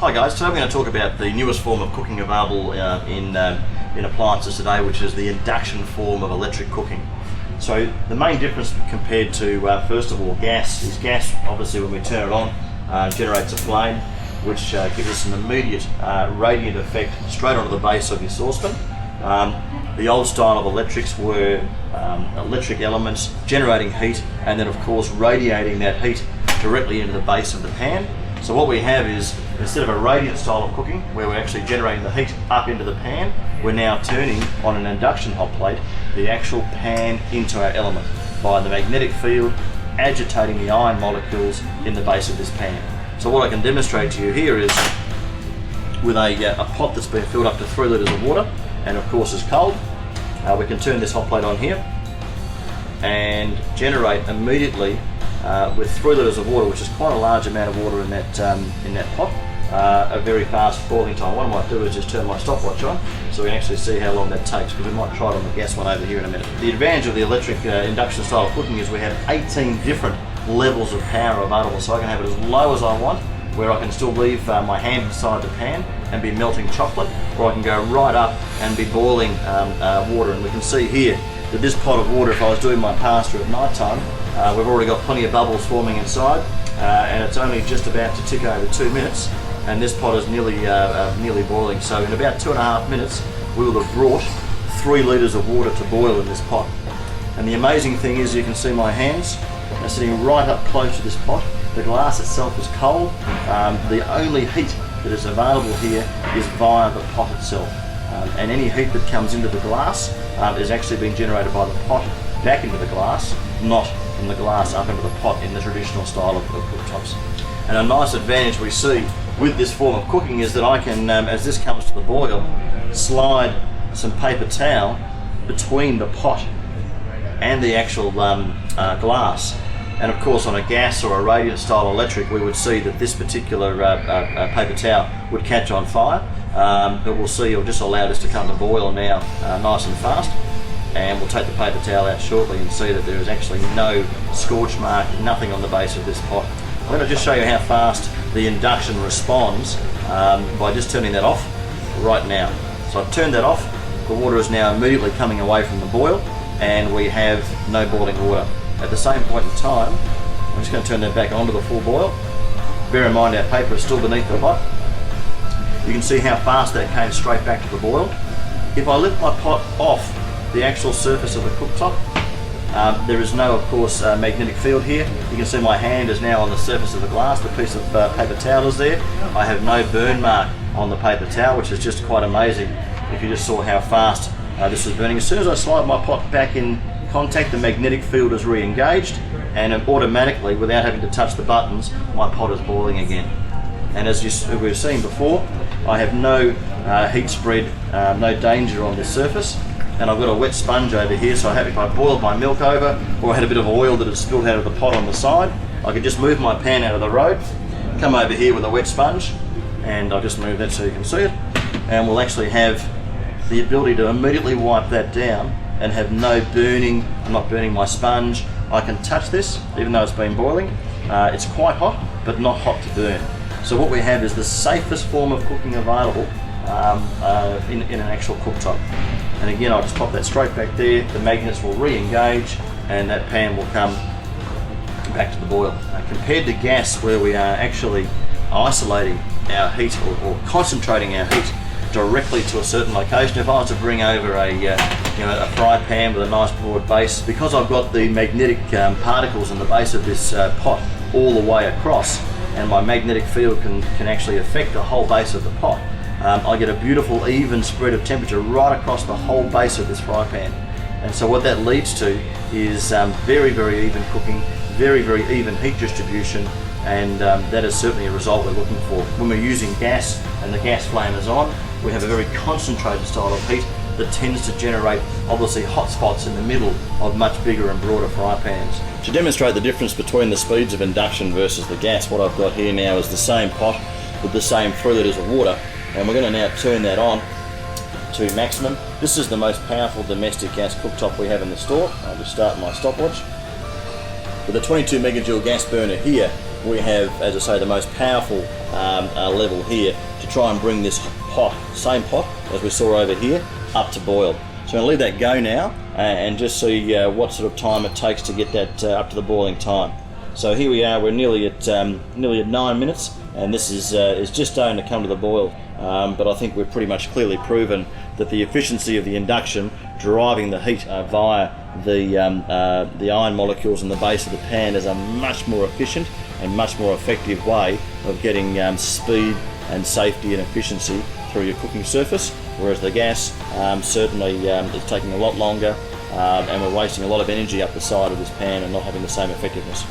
Hi guys, today we're going to talk about the newest form of cooking available in appliances today, which is the induction form of electric cooking. So the main difference compared to, first of all, gas, is gas, obviously when we turn it on, generates a flame, which gives us an immediate radiant effect straight onto the base of your saucepan. The old style of electrics were electric elements generating heat and then of course radiating that heat directly into the base of the pan. So what we have is, instead of a radiant style of cooking where we're actually generating the heat up into the pan, we're now turning on an induction hot plate the actual pan into our element by the magnetic field agitating the iron molecules in the base of this pan. So what I can demonstrate to you here is with a pot that's been filled up to 3 litres of water and of course is cold, we can turn this hot plate on here and generate immediately with 3 litres of water, which is quite a large amount of water in that pot, a very fast boiling time. What I might do is just turn my stopwatch on so we can actually see how long that takes, because we might try it on the gas one over here in a minute. The advantage of the electric induction style cooking is we have 18 different levels of power available, so I can have it as low as I want, where I can still leave my hand inside the pan and be melting chocolate, or I can go right up and be boiling water. And we can see here that this pot of water, if I was doing my pasta at night time, we've already got plenty of bubbles forming inside, and it's only just about to tick over 2 minutes, and this pot is nearly boiling. So in about 2.5 minutes, we will have brought 3 litres of water to boil in this pot. And the amazing thing is, you can see my hands are sitting right up close to this pot. The glass itself is cold. The only heat that is available here is via the pot itself. And any heat that comes into the glass is actually being generated by the pot back into the glass, not from the glass up into the pot in the traditional style of cooktops. And a nice advantage we see with this form of cooking is that I can, as this comes to the boil, slide some paper towel between the pot and the actual glass. And of course, on a gas or a radiant style electric, we would see that this particular paper towel would catch on fire. But we'll see, it'll just allow this to come to boil now nice and fast. And we'll take the paper towel out shortly and see that there is actually no scorch mark, nothing on the base of this pot. I'm going to just show you how fast the induction responds by just turning that off right now. So I've turned that off. The water is now immediately coming away from the boil and we have no boiling water. At the same point in time, I'm just going to turn that back onto the full boil. Bear in mind our paper is still beneath the pot. You can see how fast that came straight back to the boil. If I lift my pot off the actual surface of the cooktop, there is no, of course, magnetic field here. You can see my hand is now on the surface of the glass. The piece of paper towel is there. I have no burn mark on the paper towel, which is just quite amazing if you just saw how fast this was burning. As soon as I slide my pot back in contact, the magnetic field is re-engaged, and automatically, without having to touch the buttons, my pot is boiling again. And as we've seen before, I have no heat spread, no danger on this surface. And I've got a wet sponge over here, so if I boiled my milk over, or I had a bit of oil that had spilled out of the pot on the side, I could just move my pan out of the road, come over here with a wet sponge, and I'll just move that so you can see it, and we'll actually have the ability to immediately wipe that down and have no burning. I'm not burning my sponge. I can touch this, even though it's been boiling. It's quite hot, but not hot to burn. So what we have is the safest form of cooking available in an actual cooktop. And again, I'll just pop that straight back there. The magnets will re-engage and that pan will come back to the boil. Compared to gas, where we are actually isolating our heat or concentrating our heat directly to a certain location. If I was to bring over a fry pan with a nice broad base, because I've got the magnetic particles in the base of this pot all the way across, and my magnetic field can actually affect the whole base of the pot, I get a beautiful even spread of temperature right across the whole base of this fry pan. And so what that leads to is very, very even cooking, very, very even heat distribution, and that is certainly a result we're looking for. When we're using gas and the gas flame is on, we have a very concentrated style of heat that tends to generate obviously hot spots in the middle of much bigger and broader fry pans. To demonstrate the difference between the speeds of induction versus the gas, what I've got here now is the same pot with the same 3 litres of water, and we're going to now turn that on to maximum. This is the most powerful domestic gas cooktop we have in the store. I'll just start my stopwatch. With a 22 megajoule gas burner here, we have, as I say, the most powerful level here to try and bring this same pot as we saw over here, up to boil. So I'm going to leave that go now and just see what sort of time it takes to get that up to the boiling time. So here we are, we're nearly at 9 minutes, and this is just starting to come to the boil. But I think we've pretty much clearly proven that the efficiency of the induction driving the heat via the iron molecules in the base of the pan is a much more efficient and much more effective way of getting speed and safety and efficiency through your cooking surface, whereas the gas certainly is taking a lot longer and we're wasting a lot of energy up the side of this pan and not having the same effectiveness.